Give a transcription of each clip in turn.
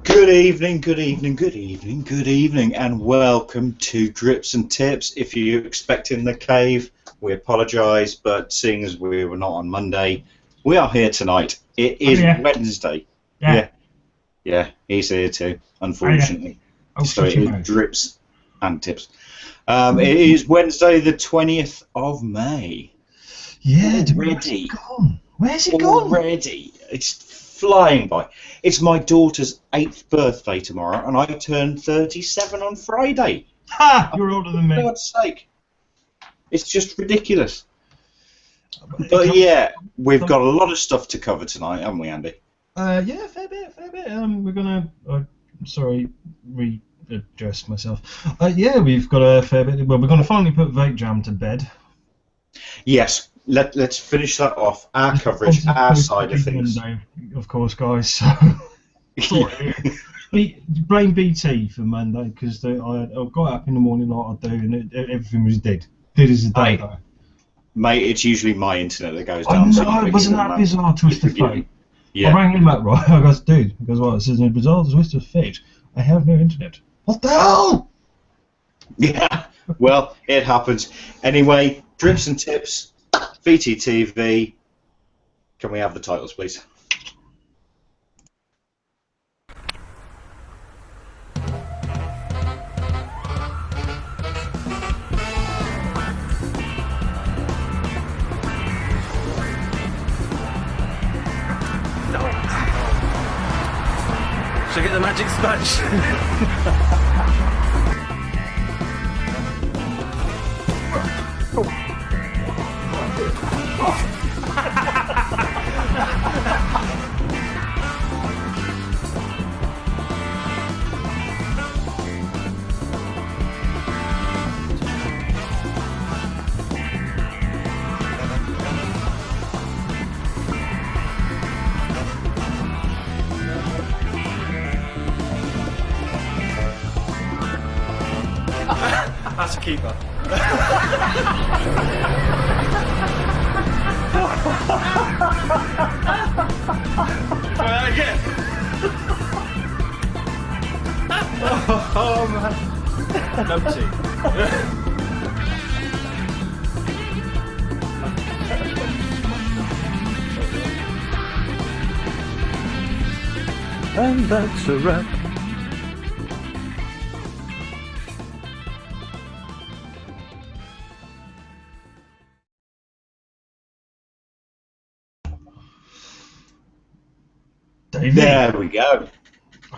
Good evening, good evening, good evening, good evening, and welcome to Drips and Tips. If you're expecting the cave, we apologise, but seeing as we were not on Monday, we are here tonight. It is Wednesday. Yeah, he's here too, unfortunately. So it is Drips and Tips. It is Wednesday, the 20th of May. Yeah, already. Where's it gone? Already. It's flying by. It's my daughter's 8th birthday tomorrow, and I turned 37 on Friday. Ha! You're older than me. For God's sake. It's just ridiculous. But yeah, we've got a lot of stuff to cover tonight, haven't we, Andy? Yeah, fair bit. We're gonna. Sorry, readdress myself. Yeah, we've got a fair bit. Well, we're gonna finally put Vape Jam to bed. Yes. Let's finish that off. Our coverage, our side of things. Monday, of course, guys. So blame BT for Monday because I got up in the morning like I do, and everything was dead. Dead as a day, though. Mate, it's usually my internet that goes down. I know, so wasn't that bizarre twist of fate? Yeah. I rang him up, right? I goes, dude, he goes, what? It says, a bizarre twist of fate. I have no internet. What the hell? Yeah, well, it happens. Anyway, Drips and Tips, VTTV. Can we have the titles, please? Should I get the magic sponge? That's a keeper. Try that again. Oh man. Numpty. And that's a wrap. There we go.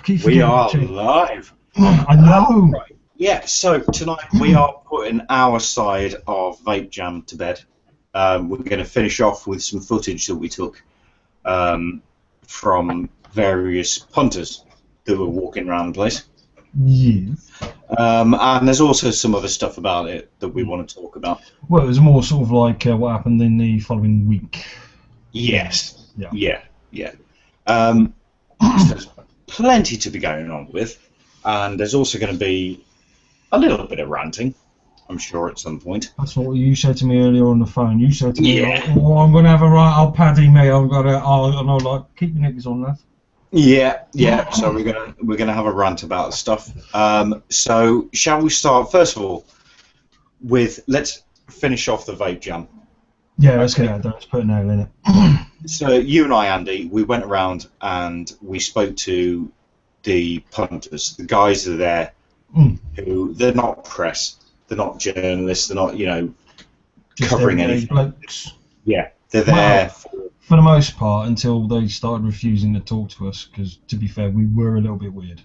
We are live. I know. Right. Yeah, so tonight we are putting our side of Vape Jam to bed. We're going to finish off with some footage that we took from various punters that were walking around the place. Yes. And there's also some other stuff about it that we want to talk about. Well, it was more sort of like what happened in the following week. Yes. Yeah. So there's plenty to be going on with, and there's also going to be a little bit of ranting, I'm sure, at some point. That's what you said to me earlier on the phone. You said to me, Yeah. "Oh, I'm going to have a right old paddy, me. I'm going to, and I'm like, keep your knickers on, lad." Yeah. So we're gonna have a rant about stuff. So shall we start first of all with let's finish off the Vape Jam. Yeah, let's get that done. Let's put a nail in it. So you and I, Andy, we went around and we spoke to the punters, the guys that are there, who they're not press, they're not journalists, they're not Just covering anything. Blokes. Yeah, they're there for the most part until they started refusing to talk to us. Because to be fair, we were a little bit weird.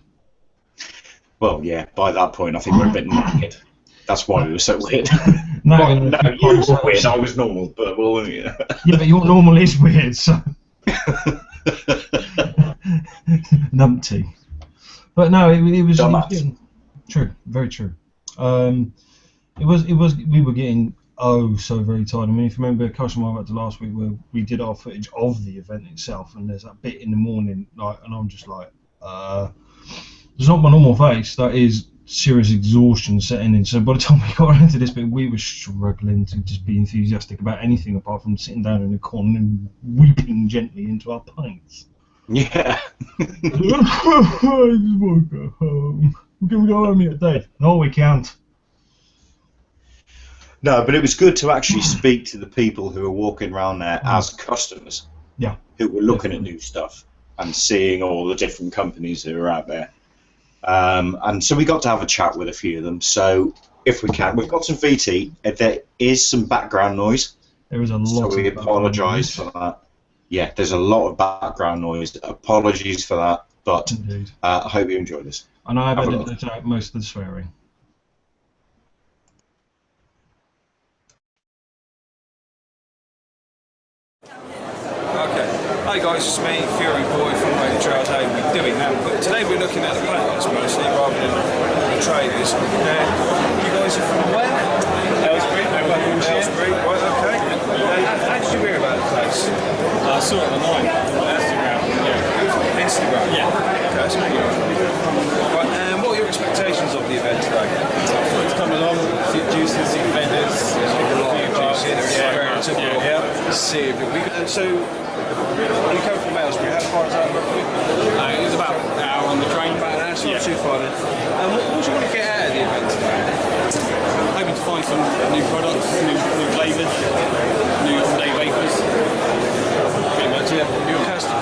Well, yeah. By that point, I think we're a bit naked. That's why we were so weird. No, you were weird. I was normal, but well, yeah, but your normal is weird, so numpty. But no, it was true, very true. It was. We were getting so very tired. I mean, if you remember, Coach and I went to last week where we did our footage of the event itself, and there's that bit in the morning, and I'm just like, it's not my normal face. That is serious exhaustion setting in. So by the time we got into this bit, we were struggling to just be enthusiastic about anything apart from sitting down in a corner and weeping gently into our pints. Yeah. I just want to go home. Can we go home yet, Dave? No, we can't. No, but it was good to actually speak to the people who were walking around there as customers. Yeah. Who were looking at new stuff and seeing all the different companies that are out there. And so we got to have a chat with a few of them. So if we can, we've got some VT. There is some background noise. There is a lot. So we apologise for that. Yeah, there's a lot of background noise. Apologies for that, but I hope you enjoy this. And I've edited out most of the swearing. Okay. Hi guys, it's me, Fury Boy from Vape Jam. How are we doing now? But today we're looking at the plants mostly rather than the traders. You guys are from where? Aylesbury. Aylesbury, right, okay. How did you hear about the place? I saw it online. Instagram. Yeah. Instagram? Yeah. Okay, that's good. Right, and what are your expectations of the event today? To come along, see juices, see vendors. There's a lot of juices. Yeah. See if we can. So, you come from Aylesbury, how far is that roughly? It was about an hour on the train. About an hour, so not too far then. And what do you want to get out of the event today? Hoping to find some new products, new flavours, new all-day vapors. Pretty much, yeah. You're a customer.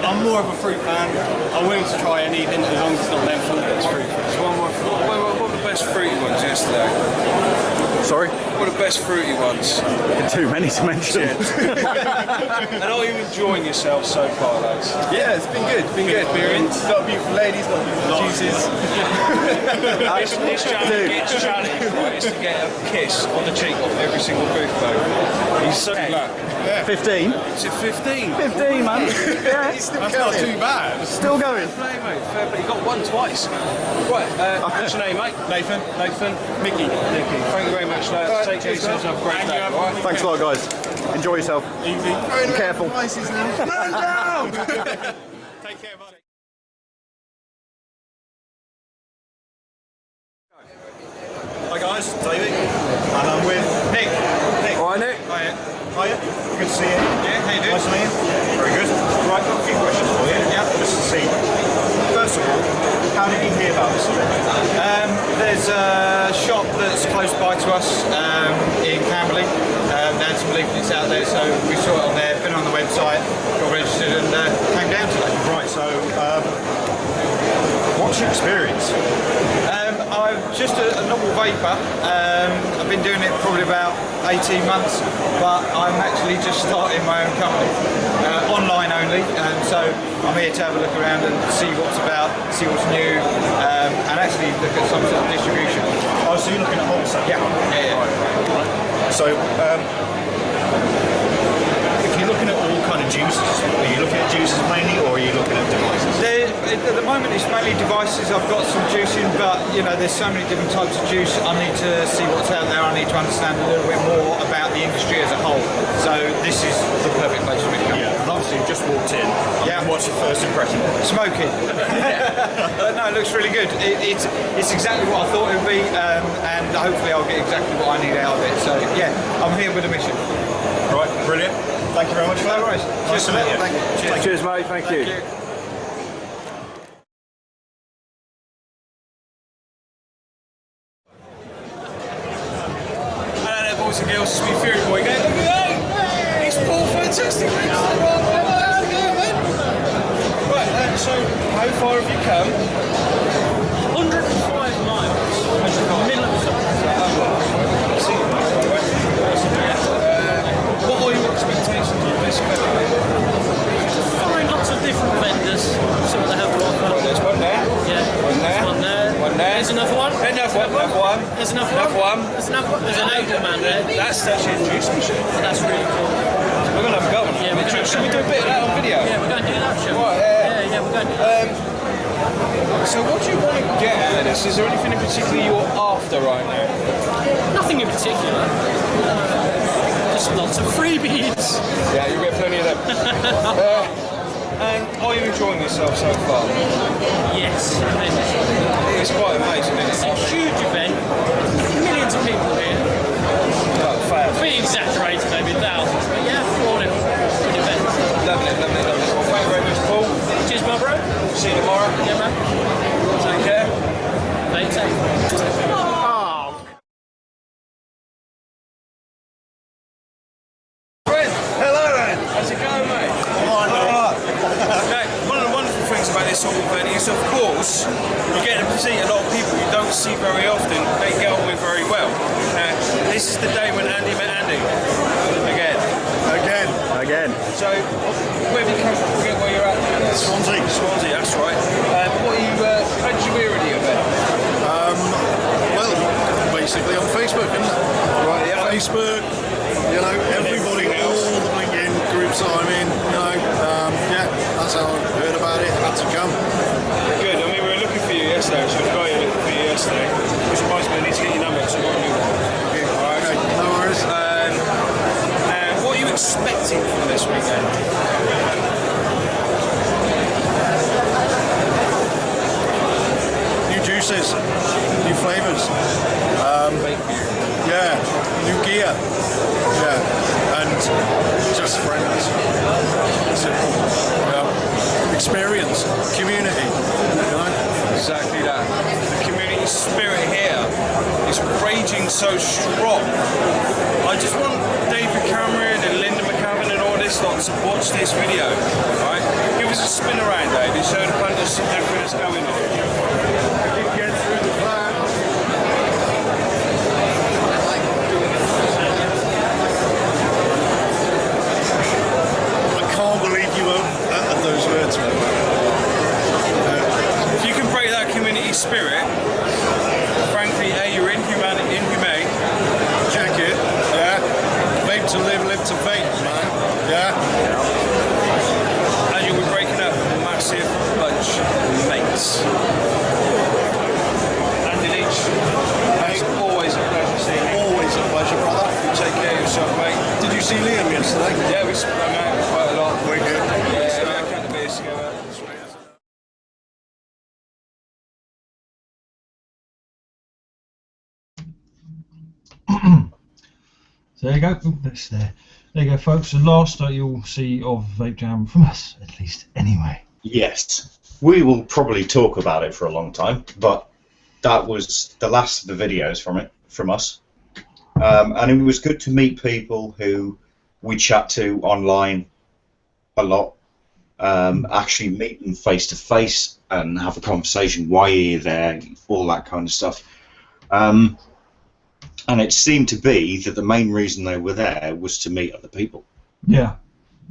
I'm more of a fruit fan. I'm willing to try anything as long as it's not them fruit. It's fruit. There's one more. What were the best fruity ones yesterday? Sorry? What are the best fruity ones? Too many to mention. And are you enjoying yourself so far, lads? Yeah, it's been good. It's been good. Experience. A lot of beautiful ladies, a lot of beautiful juices. This challenge, right, is to get a kiss on the cheek of every single booth, though. He's so luck. 15? Is it 15? 15, man. Yeah, He's still that's going. not too bad. Still going. Fair play, mate. Fair play. You got one twice. Right, what's your name, mate? Nathan. Mickey. Thank you very much, lads. Right, Take care of yourselves. Have a great day. All right? Thanks a lot, guys. Enjoy yourself. Easy. Be careful. Take care, buddy. Hi guys, David, and I'm with Nick. All right, Nick. Hiya. Good to see you. Yeah, how you doing? Nice to meet you. Very good. Right, got a few questions for you. Yeah. Just to see. First of all, how did you hear about this event? There's a shop that's close by to us in Camberley. They had some leaflets out there, so we saw it on there, been on the website, got registered and came down today. Right, so what's your experience? I'm just a normal vapor. I've been doing it probably about 18 months, but I'm actually just starting my own company, online only, and so I'm here to have a look around and see what's about, see what's new, and actually look at some sort of distribution. Oh, so you're looking at wholesale? Yeah. Right. So, if you're looking at all kind of juices, are you looking at juices mainly, or are you looking at devices? At the moment it's mainly devices. I've got some juicing, but you know there's so many different types of juice. I need to see what's out there. I need to understand a little bit more about the industry as a whole. So this is the perfect place for me to come. Yeah, and obviously you've just walked in. Yeah. What's your first impression? Smoking. But no, it looks really good. It's exactly what I thought it would be, and hopefully I'll get exactly what I need out of it. So yeah, I'm here with a mission. Right, brilliant. Thank you very much for that. No worries. Nice to meet you. Thank you. Cheers, mate. Thank you. Hello there, boys and girls. It's me, Fury Boy. Go, look at that! It's Paul Fantastic, mate. Right, so how far have you come? 105 miles. Middle of the What are your expectations of this event? Find lots of different vendors, see what they have to offer. There's one there. Yeah. One there. One there. One there. There's another one. Another one. There's another Another one. one. There's another one. There's an older man there. That's actually a juice machine. That's really cool. We're going to have a go on it. Yeah, we're gonna- Should we do a bit of that on video? Yeah, we're going to do that, shall we? Right, Yeah, we're going to do that. So what do you want to get out of this? Is there anything in particular you're after right now? Nothing in particular. Just lots of freebies. Yeah, you'll get plenty of them. And are you enjoying yourself so far? Yes. It's quite amazing, It's isn't a it? huge event. Millions of people here. Like fans. Pretty exaggerated, maybe thousands. But sort of event is, of course, you get to see a lot of people you don't see very often. They get on with very well. This is the day when Andy met Andy. Again. So, where have you come from? Forget where you're at. Swansea. Swansea, that's right. What are you? How did you hear of the event? Well, basically on Facebook, isn't it? Right, yeah. Facebook, everybody, all the blinking groups that I'm in, yeah, that's how I heard about it, had to come. Good, I mean, we were looking for you yesterday, so we've got you looking for you yesterday. Which reminds me, I need to get your number, so what do you want? Okay, no worries. What are you expecting from this weekend? New juices, new flavours, yeah, new gear, yeah, and just friends. Simple. Experience, community. Exactly that. The community spirit here is raging so strong. I just want David Cameron and Linda McCavan and all this lot to watch this video, right? Give us a spin around, David, show the punters everything that's going on. Get through the plan. I can't believe you uttered those words, man. If you can break that community spirit, frankly, you're inhumane. Check it, yeah. Vape to live to vape, man. Yeah. And you'll be breaking up a massive bunch of mates. And in each, it's always a pleasure seeing you. Always a pleasure, brother. Take care of yourself, mate. Did you see Liam yesterday? Yeah, we sprung out quite a lot. We did. Yeah, we had the beers together. So there you go. Ooh, that's there. There you go, folks. The last that you'll see of Vape Jam from us, at least, anyway. Yes, we will probably talk about it for a long time, but that was the last of the videos from us. And it was good to meet people who we chat to online a lot. Actually meet them face to face and have a conversation. Why are you there? All that kind of stuff. And it seemed to be that the main reason they were there was to meet other people. Yeah.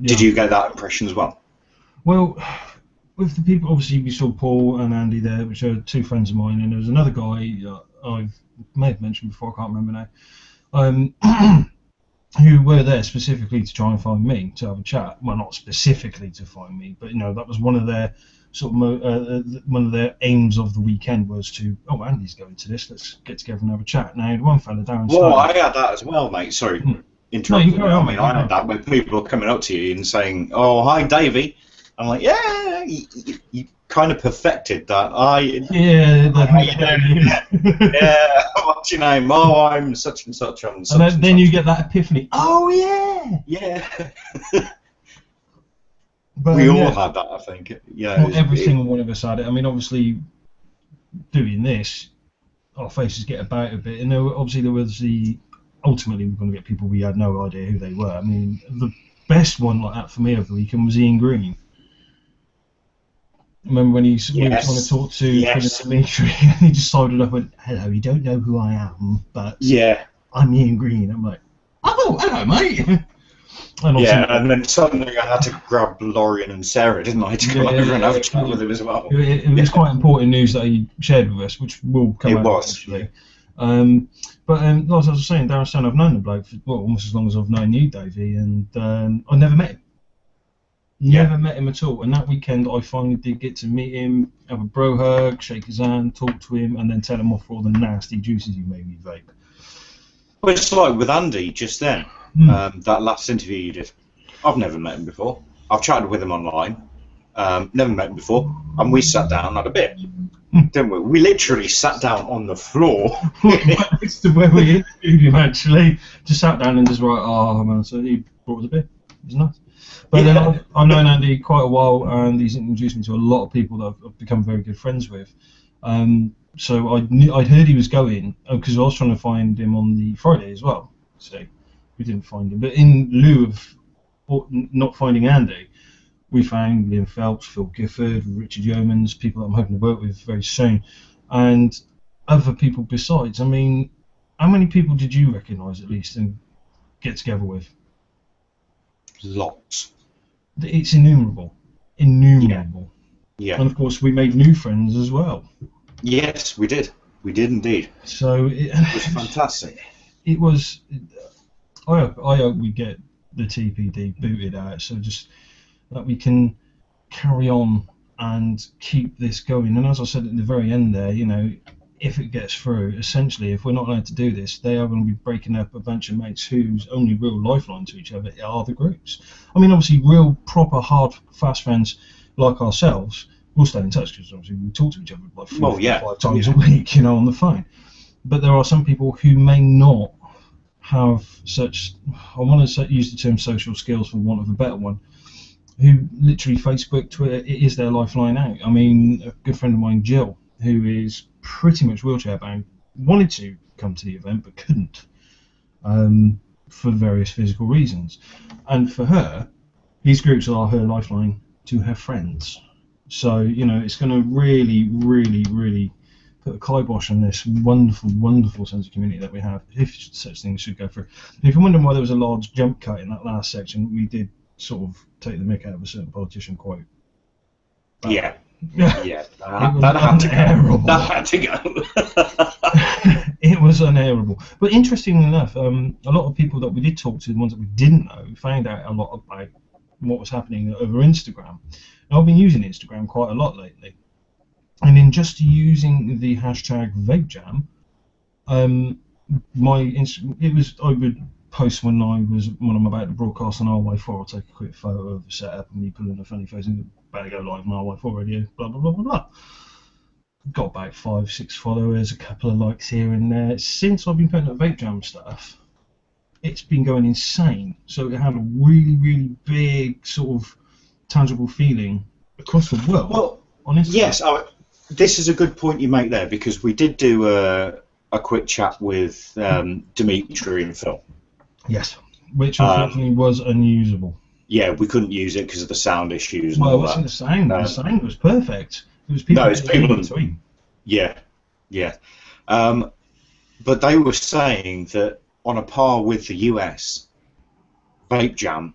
Did you get that impression as well? Well, with the people, obviously we saw Paul and Andy there, which are two friends of mine, and there was another guy I may have mentioned before, I can't remember now, who were there specifically to try and find me, to have a chat. Well, not specifically to find me, but that was one of their sort of one of their aims of the weekend was to, oh, Andy's going to this, let's get together and have a chat. Now, one fella, Darren. Well, I had that as well, mate. Sorry, interrupting. No, I had that where people are coming up to you and saying, "Oh, hi, Davey." I'm like, "Yeah, you kind of perfected that." Yeah, what's your name? Oh, I'm such and such on such and then you get that epiphany. Oh yeah. But, we all had that, I think. Yeah. Well, every single one of us had it. I mean, obviously, doing this, our faces get about a bit, and obviously there was ultimately we're going to get people we had no idea who they were. I mean, the best one like that for me over the weekend was Ian Green. Remember when we were trying to talk to Dimitri, and he just sidled up and went, "Hello, you don't know who I am, but I'm Ian Green." I'm like, "Oh, hello, mate." And then suddenly I had to grab Lorian and Sarah, didn't I, to come over and have a chat with him as well. It was quite important news that he shared with us, which will come out eventually. But as I was saying, Darren Stone, I've known the bloke for almost as long as I've known you, Davey, and I never met him. Never met him at all. And that weekend I finally did get to meet him, have a bro hug, shake his hand, talk to him, and then tell him off for all the nasty juices he made me vape. Well, it's like with Andy just then. That last interview you did. I've never met him before. I've chatted with him online. Never met him before. And we sat down and had a bit. Didn't we? We literally sat down on the floor. Next to where we interviewed him, actually. Just sat down and just man. So he brought us a beer. It was nice. But then I've known Andy quite a while, and he's introduced me to a lot of people that I've become very good friends with. So I'd heard he was going, because I was trying to find him on the Friday as well. So we didn't find him. But in lieu of not finding Andy, we found Liam Phelps, Phil Gifford, Richard Yeomans, people that I'm hoping to work with very soon, and other people besides. I mean, how many people did you recognise at least and get together with? Lots. It's innumerable. Innumerable. Yeah. And of course, we made new friends as well. Yes, we did. We did indeed. So it was fantastic. It was. I hope we get the TPD booted out, so just that we can carry on and keep this going. And as I said at the very end there, you know, if it gets through, essentially, if we're not allowed to do this, they are going to be breaking up a bunch of mates whose only real lifeline to each other are the groups. I mean, obviously, real, proper, hard, fast friends like ourselves will stay in touch because obviously we talk to each other like 5 times a week, you know, on the phone. But there are some people who may not have such, I want to use the term social skills for want of a better one, who literally Facebook, Twitter, it is their lifeline out. I mean, a good friend of mine, Jill, who is pretty much wheelchair bound, wanted to come to the event but couldn't for various physical reasons. And for her, these groups are her lifeline to her friends. So, you know, it's going to really, really, really put a kibosh on this wonderful, wonderful sense of community that we have, if such things should go through. And if you're wondering why there was a large jump cut in that last section, we did sort of take the mick out of a certain politician quite. Yeah. Yeah, that had to go. That had to go. It was unairable. But interestingly enough, a lot of people that we did talk to, the ones that we didn't know, found out a lot about what was happening over Instagram. And I've been using Instagram quite a lot lately. And in just using the hashtag Vape Jam, I would post when I'm about to broadcast on RY4, I'll take a quick photo of the setup and me pulling a funny face and about to go live on RY4 radio, blah blah blah blah blah. Got about 5-6 followers, a couple of likes here and there. Since I've been putting up Vape Jam stuff, it's been going insane. So it had a really, really big sort of tangible feeling across the world. Well, on Instagram. Yes, this is a good point you make there, because we did do a quick chat with Dimitri and Phil. Yes, which unfortunately was unusable. Yeah, we couldn't use it because of the sound issues. Well, it wasn't the sound. The sound was perfect. It was people. No, it's people in between. Yeah. But they were saying that on a par with the US, Vape Jam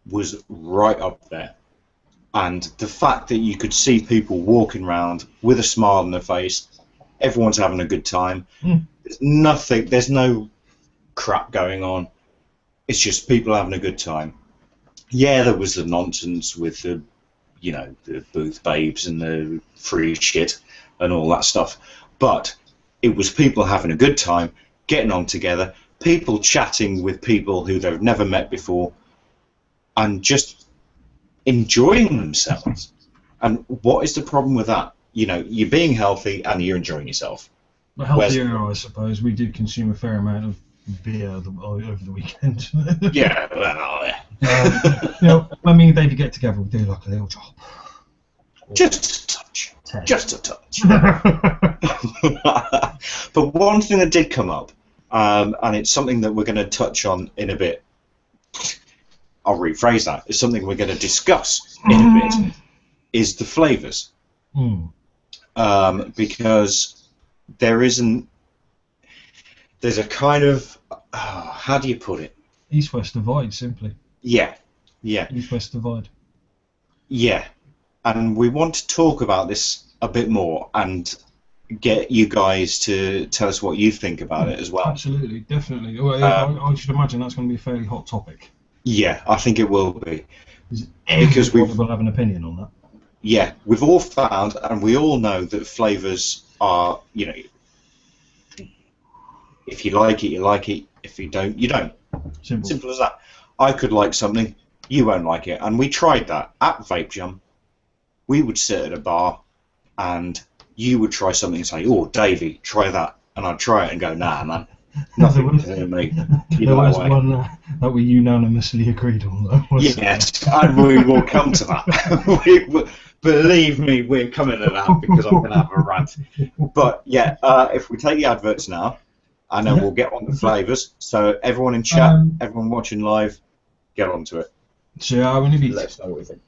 was right up there. And the fact that you could see people walking around with a smile on their face, everyone's having a good time. There's no crap going on. It's just people having a good time. Yeah, there was the nonsense with the booth babes and the free shit and all that stuff. But it was people having a good time, getting on together, people chatting with people who they've never met before, and just enjoying themselves. And what is the problem with that? You know, you're being healthy and you're enjoying yourself. Well, healthier, I suppose. We did consume a fair amount of beer over the weekend. Yeah, you know, when me and David get together, we do like a little drop. Just a touch. Just a touch. But one thing that did come up, and it's something that we're going to touch on in a bit. I'll rephrase that. It's something we're going to discuss in a bit. Is the flavours. Because there's a kind of, how do you put it? East-West divide, simply. Yeah. East-West divide. Yeah, and we want to talk about this a bit more and get you guys to tell us what you think about it as well. Absolutely, definitely. Well, I should imagine that's going to be a fairly hot topic. Yeah, I think it will be. Because we will have an opinion on that. Yeah, we've all found, and we all know that flavours are, you know, if you like it, you like it. If you don't, you don't. Simple as that. I could like something, you won't like it. And we tried that at Vape Jam. We would sit at a bar, and you would try something and say, "Oh, Davey, try that," and I'd try it and go, "Nah, man, nothing to me." There was one that we unanimously agreed on, though. Yes, and we will come to that. Believe me, we're coming to that because I'm going to have a rant. But yeah, if we take the adverts now, and then we'll get on the flavours. So everyone in chat, everyone watching live, get onto it. So I want to be. Let's know what we think.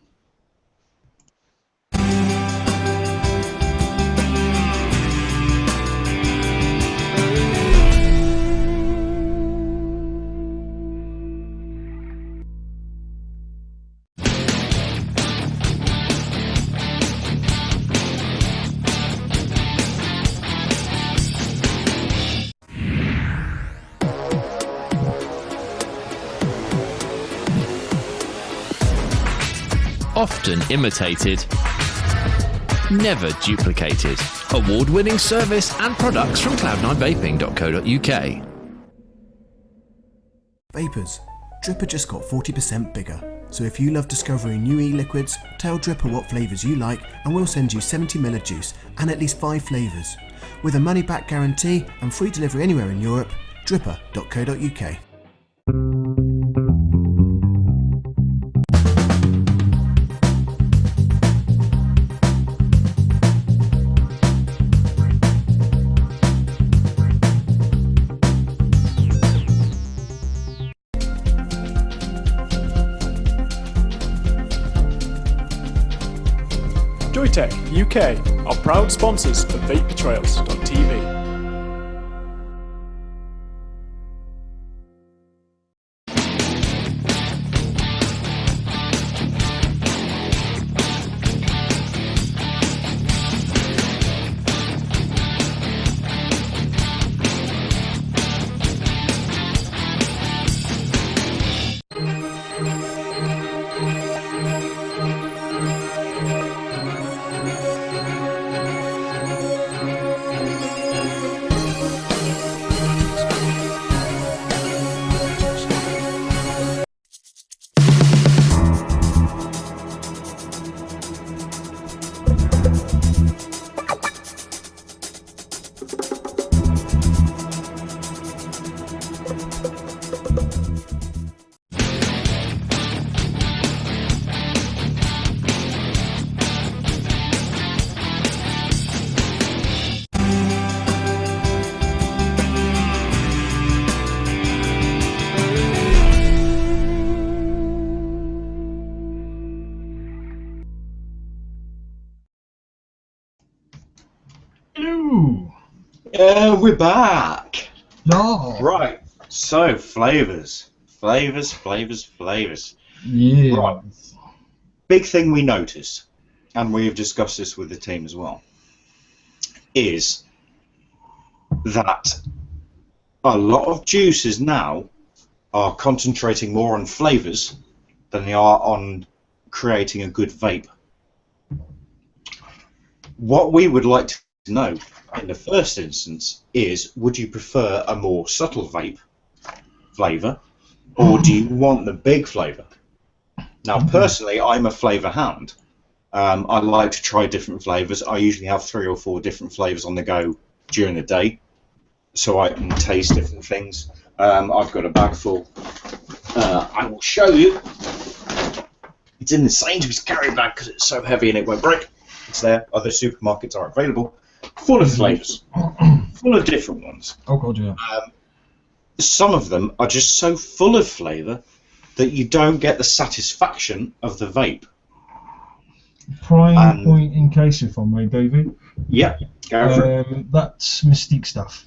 often imitated, never duplicated. Award-winning service and products from cloud9vaping.co.uk. Vapors, Dripper just got 40% bigger. So if you love discovering new e-liquids, tell Dripper what flavours you like and we'll send you 70ml of juice and at least 5 flavours. With a money-back guarantee and free delivery anywhere in Europe, dripper.co.uk. Joytech UK are proud sponsors of VapeTrails.tv. We're back. No. Right. So flavors. Yeah. Right. Big thing we noticed, and we've discussed this with the team as well, is that a lot of juices now are concentrating more on flavors than they are on creating a good vape. What we would like to know in the first instance is, would you prefer a more subtle vape flavour, or do you want the big flavour? Now personally, I'm a flavour hound. I like to try different flavours. I usually have 3 or 4 different flavours on the go during the day, so I can taste different things. I've got a bag full. I will show you. It's in the Sainsbury's carry bag because it's so heavy and it won't break. It's there. Other supermarkets are available. Full of flavours, full of different ones. Oh god, yeah. Some of them are just so full of flavour that you don't get the satisfaction of the vape. Prime point in case, if I may, David. Yeah, go for it. That's Mystique stuff.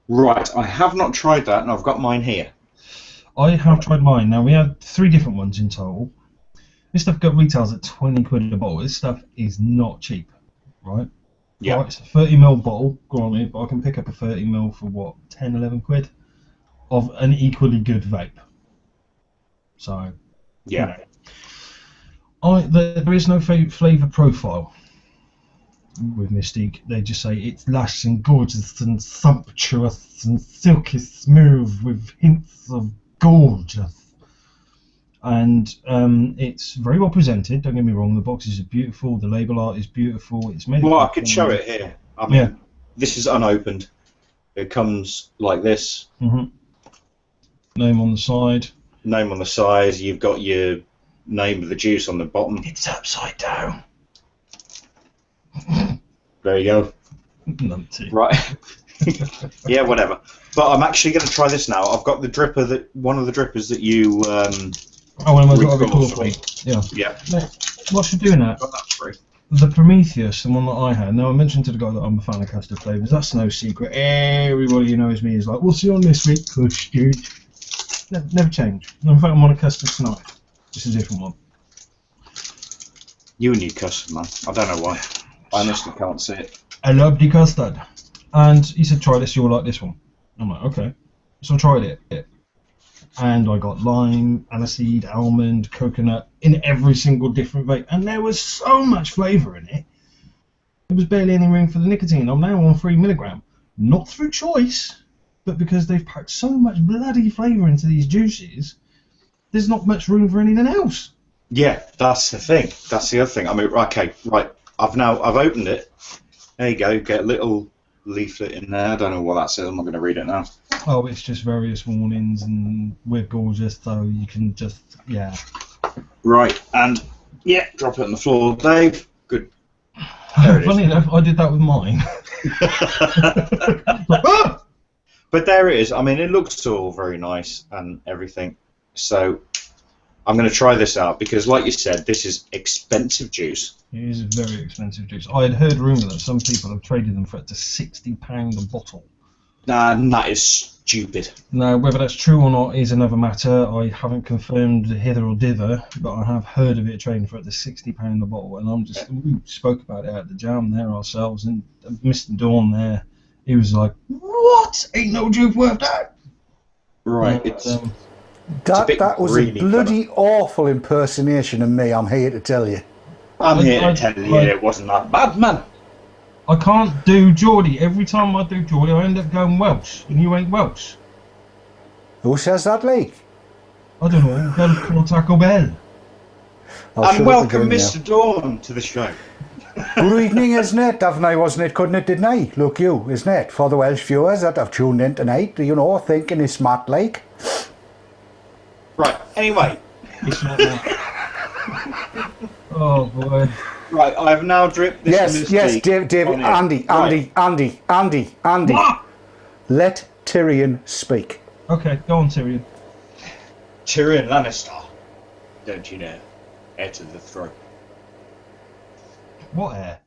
Right, I have not tried that, and I've got mine here. I have tried mine. Now, we had 3 different ones in total. This stuff got retails at 20 quid a bottle. This stuff is not cheap, right? Yeah. Right, it's a 30ml bottle, granted, but I can pick up a 30ml for what, 10, 11 quid of an equally good vape. So, yeah. There is no flavour profile with Mystique. They just say it's lush and gorgeous and sumptuous and silky smooth with hints of gorgeous. And it's very well presented, don't get me wrong, the boxes are beautiful, the label art is beautiful, it's made... Well, I could show it here. I mean, This is unopened. It comes like this. Name on the side. Name on the side, you've got your name of the juice on the bottom. It's upside down. There you go. Numpty. Right. Yeah, whatever. But I'm actually going to try this now. I've got the dripper, one of the drippers that you... Oh, and I've got a cool for me. Yeah. Yeah. Whilst you're doing that, the Prometheus, the one that I had, now I mentioned to the guy that I'm a fan of custard flavours, that's no secret. Everybody who knows me is like, what's on this week, Kush, dude? Never change. In fact, I'm on a custard tonight. It's a different one. You and your custard, man. I don't know why. I honestly can't see it. I love the custard. And he said, try this, you'll like this one. I'm like, okay. So I tried it. and I got lime, aniseed, almond, coconut in every single different vape, and there was so much flavour in it. There was barely any room for the nicotine. I'm now on 3 milligram, not through choice, but because they've packed so much bloody flavour into these juices. There's not much room for anything else. Yeah, that's the thing. That's the other thing. I mean, okay, right. I've opened it. There you go. Get a little leaflet in there. I don't know what that says. I'm not going to read it now. Oh, it's just various warnings, and we're gorgeous, so you can just, yeah. Right, and yeah, drop it on the floor, Dave. Good. There it Funny enough, I did that with mine. But there it is. I mean, it looks all very nice and everything. So I'm going to try this out because, like you said, this is expensive juice. It is a very expensive juice. I had heard rumour that some people have traded them for up to £60 a bottle. That is stupid. Now, whether that's true or not is another matter. I haven't confirmed hither or dither, but I have heard of it trading for up to £60 a bottle. And I'm just, we spoke about it at the jam there ourselves, and Mr. Dawn there, he was like, "What? Ain't no juice worth that." Right. That was a bloody awful impersonation of me, I'm here to tell you. I'm here to tell you it wasn't that bad, man. I can't do Geordie. Every time I do Geordie, I end up going Welsh, and you ain't Welsh. Who says that, Lee? I don't know. Go to Taco Bell. And welcome, Mr. Dawn, to the show. Good evening, isn't it? Haven't I, wasn't it? Couldn't it, didn't I? Look you, isn't it? For the Welsh viewers that have tuned in tonight, you know, thinking it's smart like. Right, anyway. Oh, boy. Right, I have now dripped this. Yes, David, Andy. What? Let Tyrion speak. Okay, go on, Tyrion. Tyrion Lannister. Don't you know? Heir to the throne. What heir?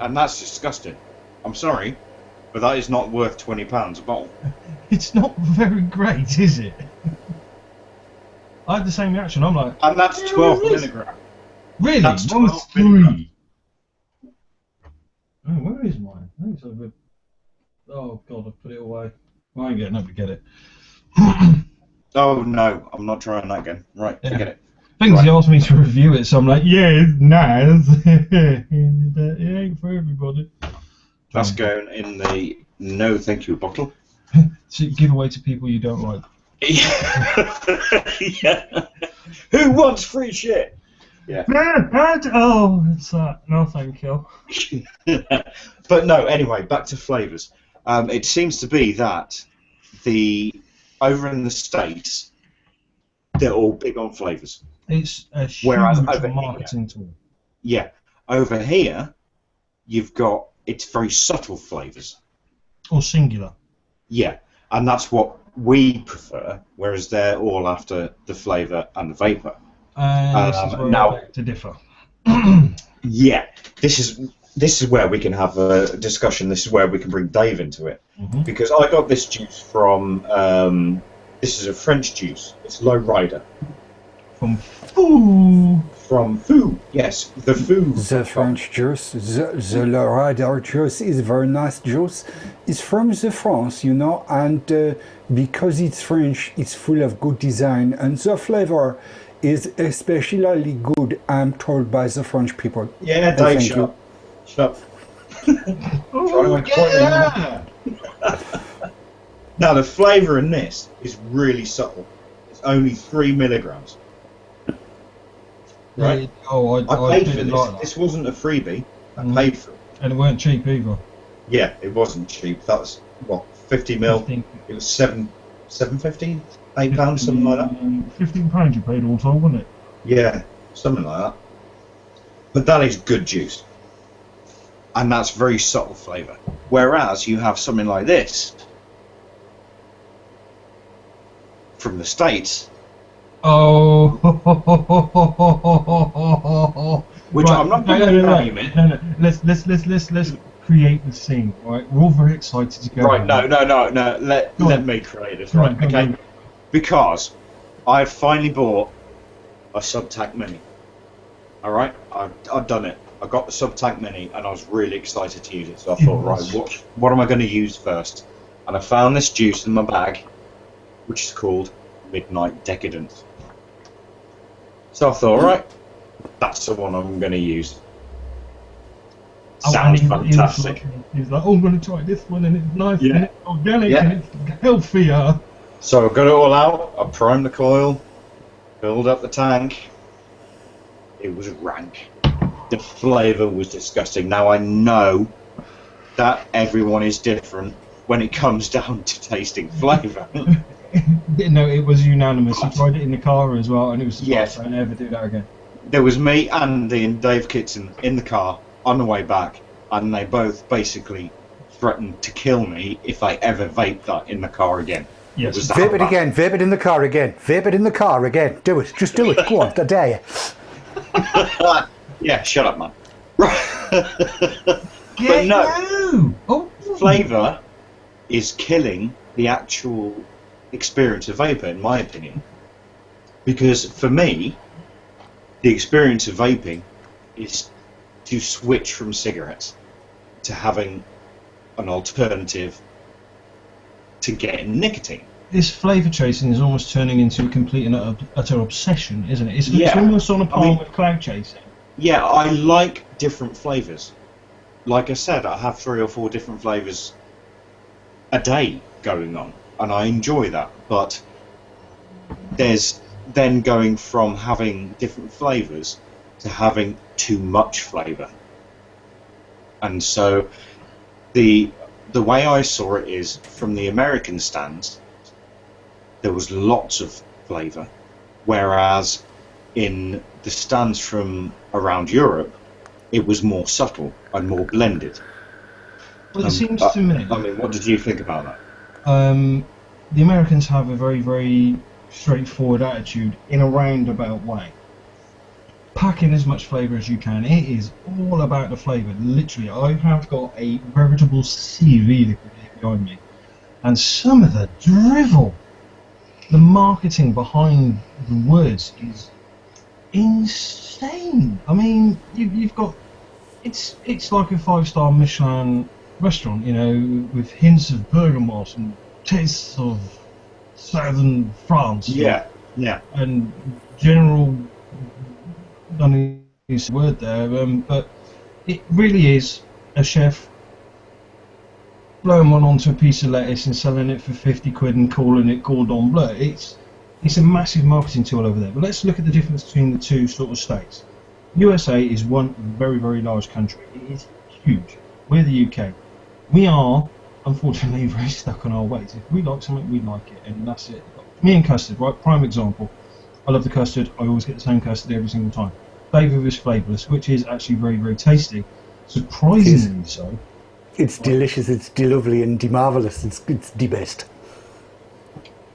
And that's disgusting. I'm sorry, but that is not worth £20 a bottle. It's not very great, is it? I had the same reaction. I'm like, and that's 12 milligram. Really? That's 12 milligram. Oh, where is mine? I think it's over. Oh God, I put it away. I ain't getting up to get it. Oh no, I'm not trying that again. Right, forget it. Things he asked me to review it, so I'm like, yeah, it's nice. It ain't for everybody. That's going in the no thank you bottle. So give away to people you don't like. Yeah. Who wants free shit? Yeah. Oh, it's that. No, thank you. But no, anyway, back to flavours. It seems to be that over in the States, they're all big on flavours. It's a huge marketing tool. Yeah. Over here, it's very subtle flavours. Or singular. Yeah. And that's what we prefer, whereas they're all after the flavour and the vapour. This is where I beg to differ. Yeah, this is where we can have a discussion. This is where we can bring Dave into it, because I got this juice from. This is a French juice. It's Low Rider. From Foo. From Foo. Yes, the Foo. The French juice, the Low Rider juice is very nice juice. It's from the France, you know, and because it's French, it's full of good design, and the flavor is especially good, I'm told, by the French people. Yeah, Dave, shut up. Shut up. Yeah. Now, the flavour in this is really subtle. It's only 3 milligrams. Right? Oh, I paid for this. Like this wasn't a freebie. I paid for it. And it weren't cheap either. Yeah, it wasn't cheap. That was, what, 50 mil? It was £7.50? £8, something like that. £15 you paid all told, wasn't it? Yeah, something like that. But that is good juice. And that's very subtle flavour. Whereas you have something like this from the States. Oh. Which right. I'm not going to name it. No. Let's create the scene. Right, we're all very excited to go. Right, no. Let me create this. Right, okay. Because I finally bought a Subtac Mini. All right, I've done it. I got the Sub-Tank Mini, and I was really excited to use it. So I thought, right, what am I going to use first? And I found this juice in my bag, which is called Midnight Decadence. So I thought, right, that's the one I'm going to use. Sounds fantastic. He's like, oh, I'm going to try this one, and it's nice, and it's organic, and it's healthier. So I got it all out, I primed the coil, filled up the tank. It was rank. The flavour was disgusting. Now I know that everyone is different when it comes down to tasting flavour. No, it was unanimous. I tried it in the car as well, and it was just don't ever do that again. There was me, Andy, and Dave Kitson in the car on the way back, and they both basically threatened to kill me if I ever vaped that in the car again. Yes. Vape it again, vape it in the car again, vape it in the car again. Do it, just do it. Go on, I dare you. Yeah, shut up, man. But no, flavour is killing the actual experience of vapor, in my opinion. Because for me, the experience of vaping is to switch from cigarettes to having an alternative to getting nicotine. This flavour chasing is almost turning into a complete and utter obsession, isn't it? It's almost on a par with cloud chasing. Yeah, I like different flavours. Like I said, I have 3 or 4 different flavours a day going on, and I enjoy that. But there's then going from having different flavours to having too much flavour. And so the way I saw it is, from the American stands, there was lots of flavour, whereas in the stands from around Europe, it was more subtle and more blended. Well, it seems to me... I mean, what did you think about that? The Americans have a very, very straightforward attitude in a roundabout way. Pack in as much flavour as you can. It is all about the flavour. Literally, I have got a veritable CV liquid here behind me. And some of the drivel, the marketing behind the words is insane. I mean, you've got... It's like a 5-star Michelin restaurant, you know, with hints of bergamot and tastes of southern France. Yeah. And general... I don't know use the word there, but it really is a chef blowing one onto a piece of lettuce and selling it for 50 quid and calling it cordon bleu. It's a massive marketing tool over there. But let's look at the difference between the two sort of states. USA is one very, very large country. It is huge. We're the UK. We are, unfortunately, very stuck on our ways. If we like something, we like it, and that's it. Me and custard, right? Prime example. I love the custard. I always get the same custard every single time. Flavour is flavourless, which is actually very, very tasty. Surprisingly so. It's delicious, it's lovely and marvellous. It's the best.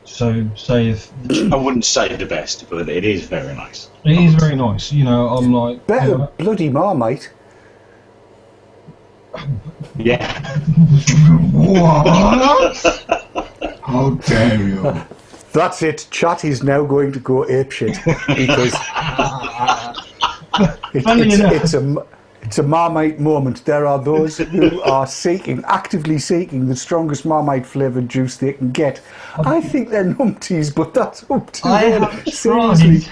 So, say if... I wouldn't say the best, but it is very nice. It is very nice. You know, I'm like... Better bloody Marmite. Yeah. What? How dare you? That's it. Chat is now going to go apeshit because it's a Marmite moment. There are those who are actively seeking the strongest Marmite flavoured juice they can get. I think they're numpties, but that's up to them. Seriously.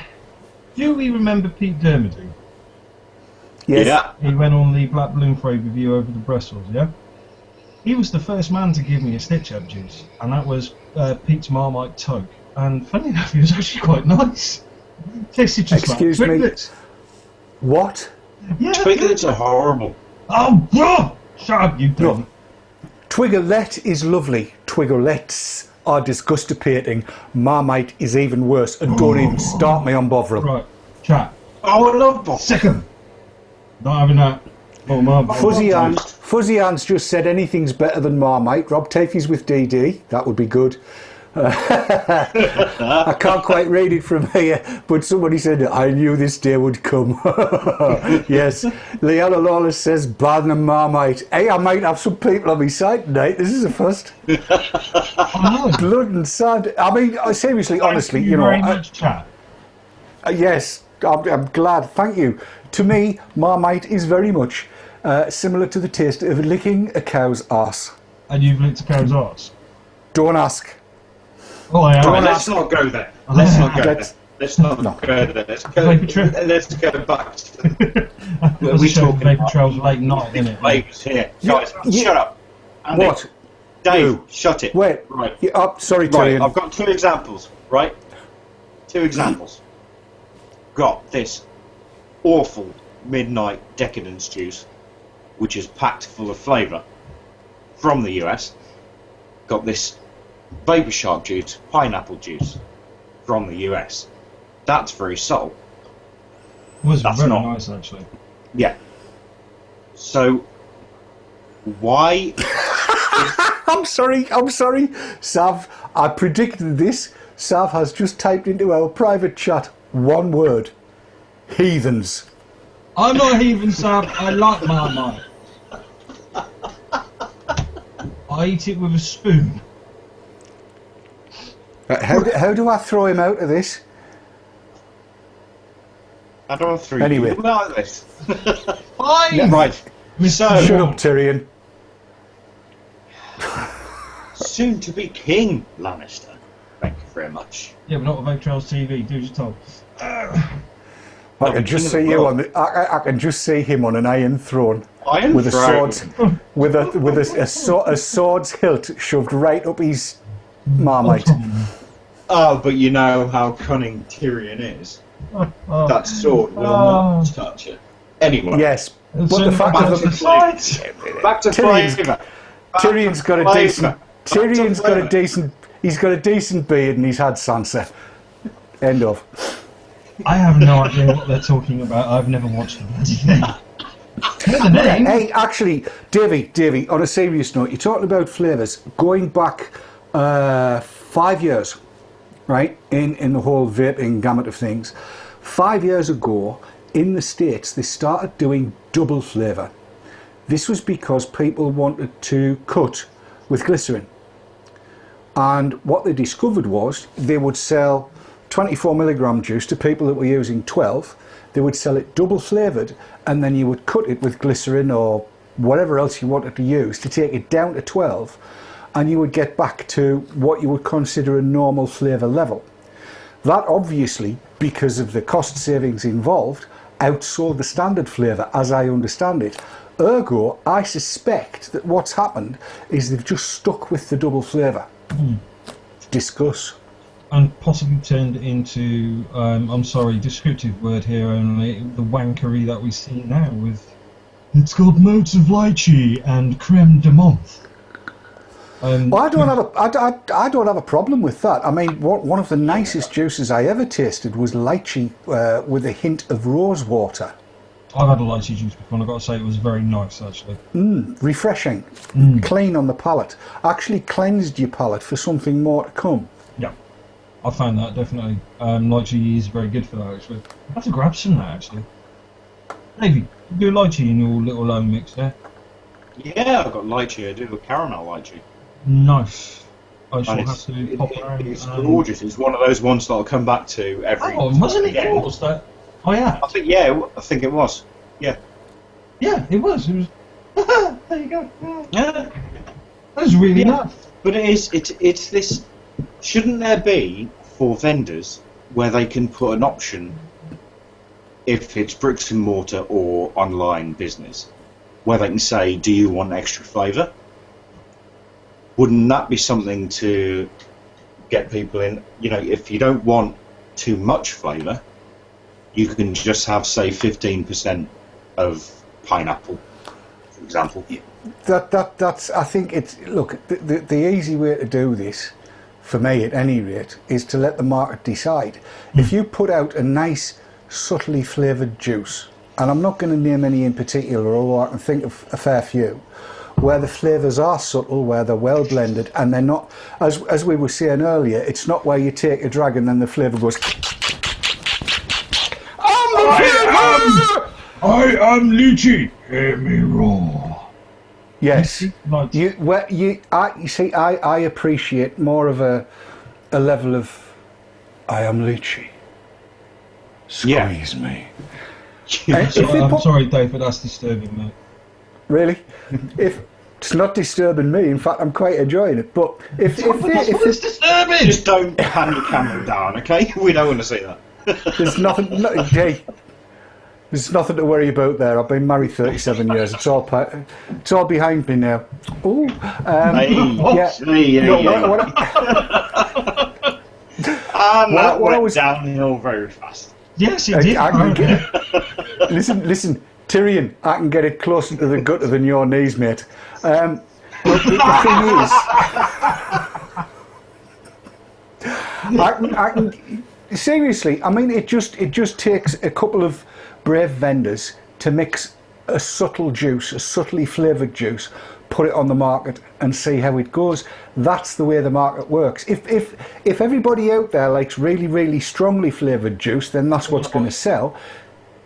Do we remember Pete Dermody? Yes. Yeah. He went on the Black Balloon Parade review over the Brussels, yeah? He was the first man to give me a stitch-up juice, and that was Pete's Marmite Toke. And funny enough, he was actually quite nice. Tasted just Excuse like me. Twiglets. What? Yeah, Twiglets are horrible. Oh, bro! Shut up, you No. Twiglet is lovely. Twiglets are disgustipating. Marmite is even worse. And don't even start me on Bovril. Right, chat. Oh, I love Bovril. Second. Not having that. Oh, Fuzzy Hans just said anything's better than Marmite. Rob Tafey's with DD. That would be good. I can't quite read it from here, but somebody said, I knew this day would come. Yes. Leanna Lawless says, Barnum Marmite. Hey, I might have some people on my side tonight. This is a first. Blood and sand. I mean, seriously, honestly, you know. Very much, chat. Yes. I'm glad. Thank you. To me, Marmite is very much similar to the taste of licking a cow's arse. And you've licked a cow's arse? Don't ask. Oh, I am. Right, let's not go there. Let's not go there. Let's not go there. Let's go back to... We're talking Vape Trails late night, isn't it? Vapes here. Guys, shut up. Andy, What? Dave, shut it. Wait. Right. Sorry, Right, Tyrion. I've got 2 examples, right? 2 examples. Got this awful midnight decadence juice, which is packed full of flavour from the US. Got this Vapor Shark juice, pineapple juice from the US. That's very subtle. Was That's very not nice, actually. Yeah. So why? I'm sorry, Sav. I predicted this. Sav has just typed into our private chat one word: heathens. I'm not a heathen, Sam. I like Marmite. I eat it with a spoon. How do I throw him out of this? I don't know through Anyway. you out of this. Fine. Yeah. Right. So Shut up, Tyrion. soon to be King Lannister. Thank you very much. Yeah, but not with Vape Trails TV. Do as you're told. I can just see you on the. I can just see him on an iron throne Iron with throne. a sword, with a sword's hilt shoved right up his Marmite. Oh, but you know how cunning Tyrion is. That sword will not touch it. Anyway. Yes, but the fact of the back to flavour. Tyrion's got a decent. Tyrion's got a decent. He's got a decent beard and he's had Sansa. End of. I have no idea what they're talking about. I've never watched the bloody thing. The name. Hey, actually, Davey, on a serious note, you're talking about flavours. Going back 5 years, right, in the whole vaping gamut of things. 5 years ago, in the States, they started doing double flavour. This was because people wanted to cut with glycerin. And what they discovered was they would sell 24 milligram juice to people that were using 12. They would sell it double flavoured, and then you would cut it with glycerin or whatever else you wanted to use to take it down to 12, and you would get back to what you would consider a normal flavour level. That obviously, because of the cost savings involved, outsold the standard flavour as I understand it. Ergo, I suspect that what's happened is they've just stuck with the double flavour. Discuss. And possibly turned into, I'm sorry, descriptive word here only, the wankery that we see now with, it's got notes of lychee and creme de menthe. Well, I don't have a problem with that. I mean, one of the nicest juices I ever tasted was lychee with a hint of rose water. I've had a lychee juice before, and I've got to say it was very nice, actually. Refreshing, clean on the palate. Actually cleansed your palate for something more to come. Yeah, I found that definitely. Lychee is very good for that, actually. I have to grab some of that, actually. Davey, you do lychee in your little own mix there? Yeah, I've got lychee. I do a caramel lychee. Nice. I shall And have to pop around. it's gorgeous. It's one of those ones that I'll come back to every. Oh, wasn't it yours that? Oh yeah. I think it was. Yeah. Yeah, it was. It was. There you go. Yeah. That was really nice. But it's this. Shouldn't there be for vendors where they can put an option if it's bricks and mortar or online business, where they can say, "Do you want extra flavour?" Wouldn't that be something to get people in? You know, if you don't want too much flavour, you can just have, say, 15% of pineapple, for example. That's. I think it's. Look, the easy way to do this, for me at any rate, is to let the market decide. If you put out a nice, subtly flavoured juice, and I'm not going to name any in particular, although I can think of a fair few, where the flavours are subtle, where they're well blended, and they're not, as we were saying earlier, it's not where you take a drag and then the flavour goes. I am lychee. Hear me roar. Yes, you see, I appreciate more of a level of I am lychee. Squeeze me. I'm sorry, Dave, but that's disturbing, mate. Really? If it's not disturbing me, in fact, I'm quite enjoying it. But if it's disturbing, just don't pan your camera down, okay? We don't want to see that. There's nothing. Hey, there's nothing to worry about there. I've been married 37 years. It's all behind me now. Ooh. What I was downhill very fast. Yes, it did. Listen, Tyrion, I can get it closer to the gutter than your knees, mate. But the thing is, I can seriously. I mean, it just takes a couple of brave vendors to mix a subtle juice, a subtly flavoured juice, put it on the market and see how it goes. That's the way the market works. If everybody out there likes really, really strongly flavoured juice, then that's what's going to sell.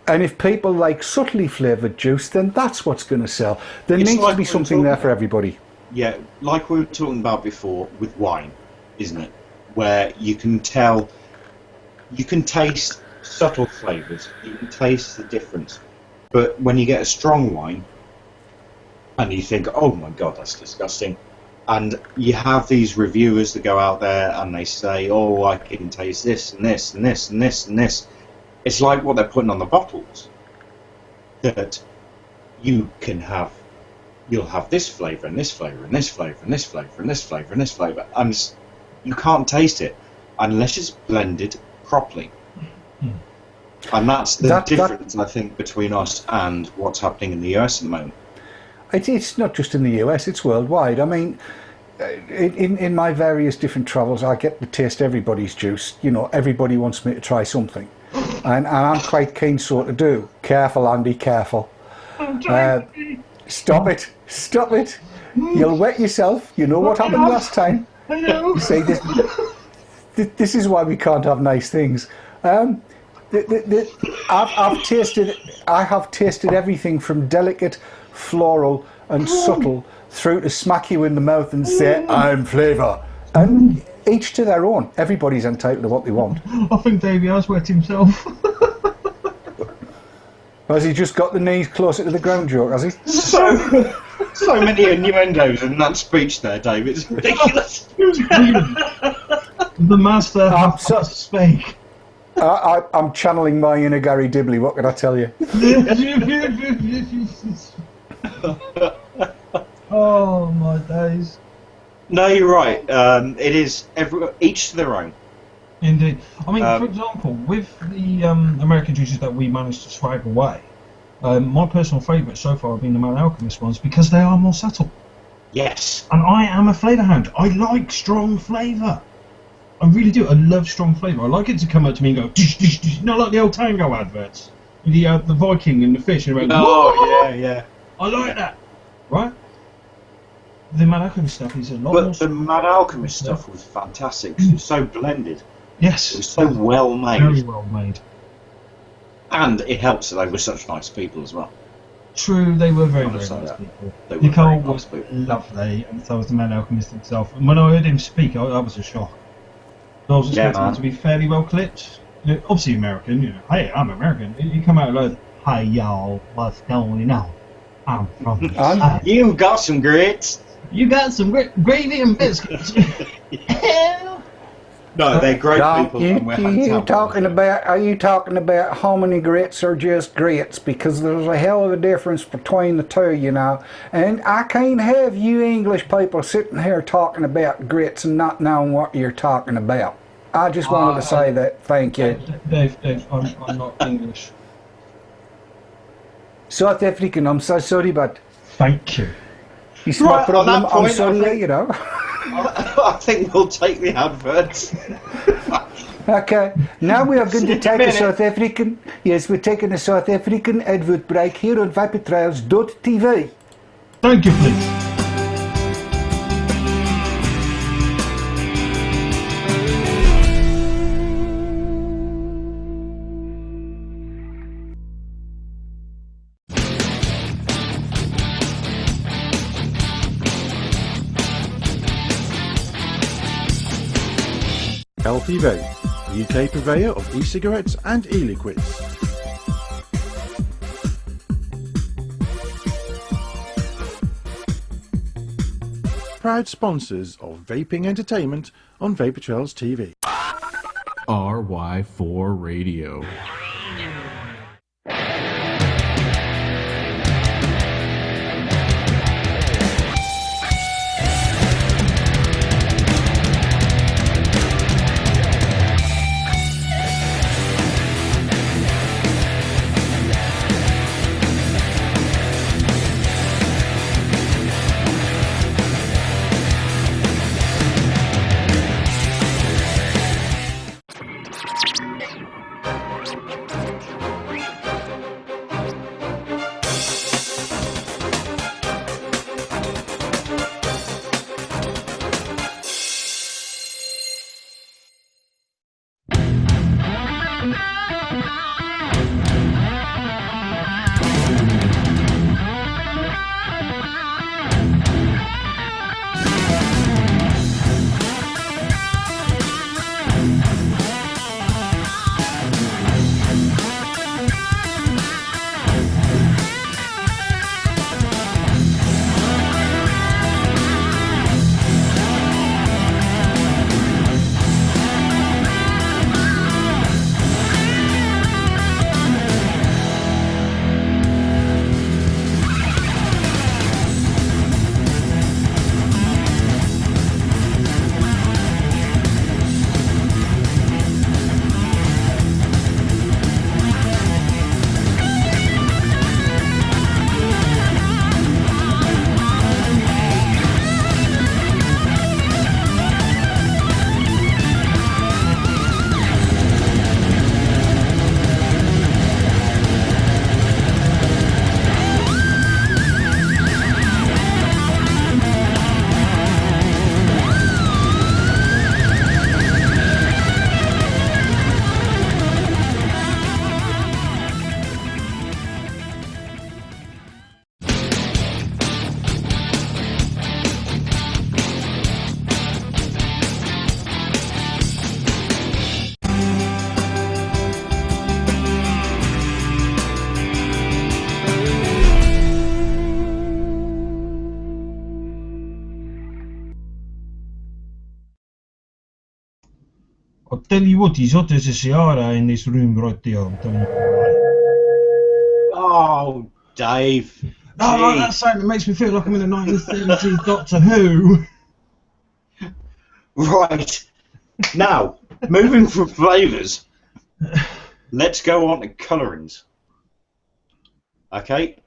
And if people like subtly flavoured juice, then that's what's going to sell. There needs to be something there for everybody. Yeah, like we were talking about before with wine, isn't it? Where you can tell, you can taste subtle flavours, you can taste the difference. But when you get a strong wine, and you think, oh my God, that's disgusting. And you have these reviewers that go out there and they say, oh, I can taste this and this and this and this and this. It's like what they're putting on the bottles. That you'll have this flavour and this flavour and this flavour and this flavour and this flavour and this flavour. And you can't taste it unless it's blended properly. And that's the difference, I think, between us and what's happening in the US at the moment. It's not just in the US, it's worldwide. I mean, in my various different travels, I get to taste everybody's juice. You know, everybody wants me to try something. And I'm quite keen so to do. Careful, Andy, careful. Stop it. You'll wet yourself. You know what happened last time. I know. You see, this is why we can't have nice things. I have tasted everything from delicate, floral and subtle through to smack you in the mouth and say, I'm flavour. And each to their own. Everybody's entitled to what they want. I think Davey has wet himself. Has he just got the knees closer to the ground, joke, has he? So many innuendos in that speech there, Dave. It's ridiculous. The master has to speak. I'm channeling my inner Gary Dibley, what can I tell you? Oh my days. No, you're right. It is each to their own. Indeed. I mean, for example, with the American juices that we managed to swag away, my personal favourite so far have been the Mad Alchemist ones because they are more subtle. Yes. And I am a flavour hound. I like strong flavour. I really do. I love strong flavour. I like it to come up to me and go, dish, dish, dish. Not like the old Tango adverts. The Viking and the fish. And yeah. I like that. Right? The Mad Alchemist stuff is a lot more... But the Mad Alchemist stuff was fantastic because it was so blended. Yes. It was so well made. Very well made. And it helps that they were such nice people as well. True, they were very, very nice people. Nicole was lovely, and so was the Mad Alchemist himself. And when I heard him speak, I was a shock. I was expecting him to be fairly well clipped. You know, obviously American, you know. Hey, I'm American. You come out like, hey y'all, what's going on? I'm from the South. You got some grits. You got some gravy and biscuits. No, they're great people. Are you talking about how many grits are just grits? Because there's a hell of a difference between the two, you know. And I can't have you English people sitting here talking about grits and not knowing what you're talking about. I just wanted to say that. Thank you. Dave, I'm not English. South African, I'm so sorry, but... Thank you. It's my problem, I'm sorry, you know. I think we'll take the adverts. Okay, now we are going to take a South African... Yes, we're taking a South African advert break here on vapetrails.tv. Thank you, please. LP Vape, UK purveyor of e-cigarettes and e-liquids. Proud sponsors of vaping entertainment on Vapor Trails TV. RY4 Radio. I'll tell you what, he's hot as a Sahara in this room right there. I'm telling you. Oh, Dave. No, like that sound, it makes me feel like I'm in the 1970s Doctor Who. Right. Now, moving from flavours, let's go on to colourings. Okay?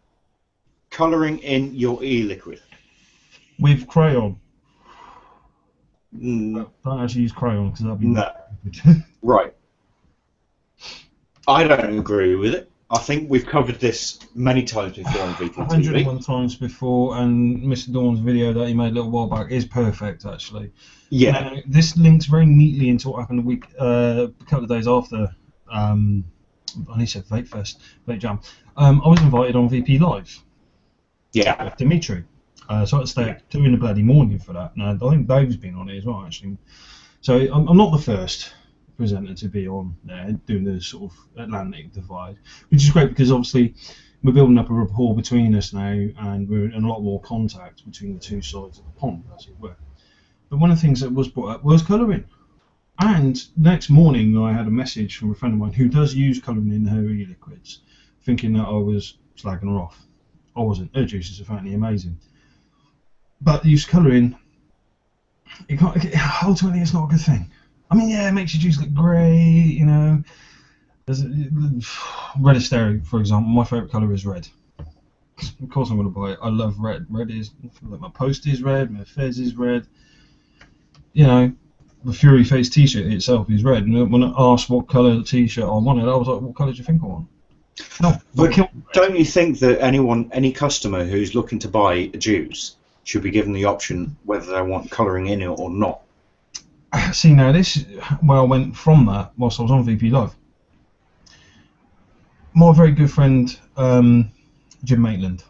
Colouring in your e-liquid. With crayon. Don't actually use crayon because that'd be no. Right. I don't agree with it. I think we've covered this many times before on VP TV. 101 times before, and Mr. Dawn's video that he made a little while back is perfect, actually. Yeah. Now, this links very neatly into what happened a couple of days after, I need to say Vape Fest, Vape Jam. I was invited on VP Live. Yeah. With Dimitri. So I had to stay up 2 in the bloody morning for that. Now, I think Dave's been on it as well, actually. So I'm not the first presenter to be on there doing the sort of Atlantic divide, which is great because obviously we're building up a rapport between us now, and we're in a lot more contact between the two sides of the pond, as it were. But one of the things that was brought up was colouring. And next morning I had a message from a friend of mine who does use colouring in her e-liquids, thinking that I was slagging her off. I wasn't. Her juices are apparently amazing. But the use of colouring, ultimately it's not a good thing. I mean, yeah, it makes your juice look great, you know. Red Asteria, for example, my favourite colour is red. Of course I'm going to buy it. I love red. Red is, like, my post is red, my fez is red. You know, the Fury Face t-shirt itself is red. And when I asked what colour t-shirt I wanted, I was like, what colour do you think I want? No, but don't you think that any customer who's looking to buy a juice should be given the option whether they want colouring in it or not? See, now this, where I went from that whilst I was on VP Live. My very good friend, Jim Maitland,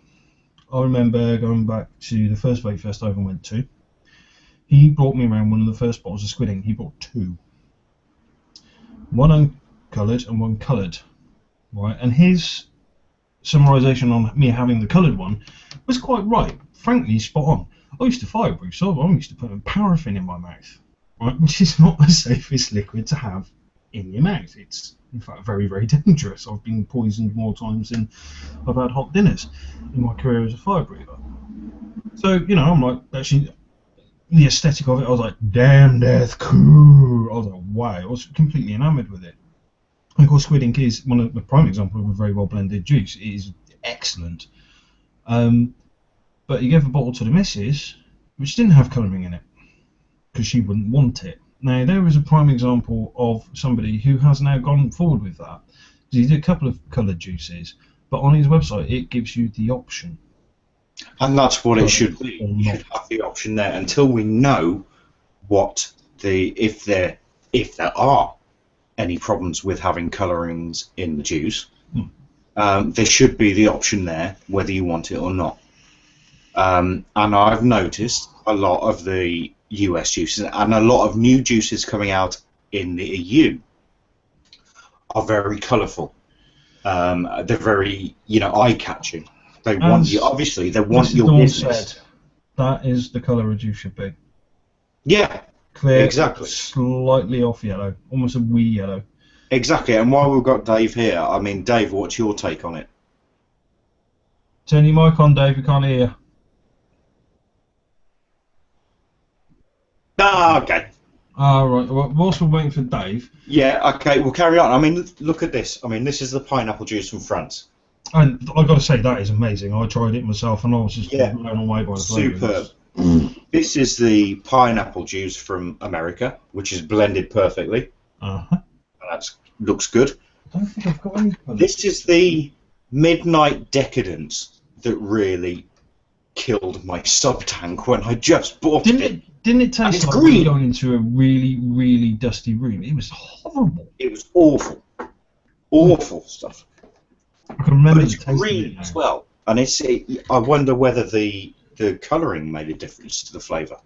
I remember going back to the first Vape Fest I ever went to. He brought me around one of the first bottles of Squid Ink. He brought 2. one uncoloured and one coloured, right? And his summarisation on me having the coloured one was quite right. Frankly, spot on. I used to firebrew, so I used to put paraffin in my mouth, right? Which is not the safest liquid to have in your mouth. It's in fact very, very dangerous. I've been poisoned more times than I've had hot dinners in my career as a firebrewer. So, you know, I'm like, actually, the aesthetic of it, I was like, damn, that's cool. I was like, wow, I was completely enamoured with it. And of course, Squid Ink is one of the prime example of a very well blended juice. It is excellent. But he gave a bottle to the missus, which didn't have colouring in it, because she wouldn't want it. Now, there is a prime example of somebody who has now gone forward with that. He did a couple of coloured juices, but on his website, it gives you the option. And that's what it should be. You should have the option there until we know what if there are any problems with having colourings in the juice. There should be the option there, whether you want it or not. And I've noticed a lot of the US juices and a lot of new juices coming out in the EU are very colourful. They're very, eye-catching. They want you. Obviously, they want your business. Said, that is the colour a juice should be. Yeah, clear, exactly. Slightly off yellow, almost a wee yellow. Exactly. And while we've got Dave here, I mean, Dave, what's your take on it? Turn your mic on, Dave. We can't hear you. Ah, okay. Right. Well, whilst we're waiting for Dave. Yeah. Okay. We'll carry on. I mean, look at this. I mean, this is the pineapple juice from France. And I've got to say, that is amazing. I tried it myself and I was just blown away by the flavour. Superb. This is the pineapple juice from America, which is blended perfectly. That looks good. I don't think I've got any. This is the Midnight Decadence that really killed my sub tank when I just bought it. Didn't it taste like green. Going into a really, really dusty room? It was horrible. It was awful. Awful stuff. I can remember but it's green as well, and I wonder whether the colouring made a difference to the flavour.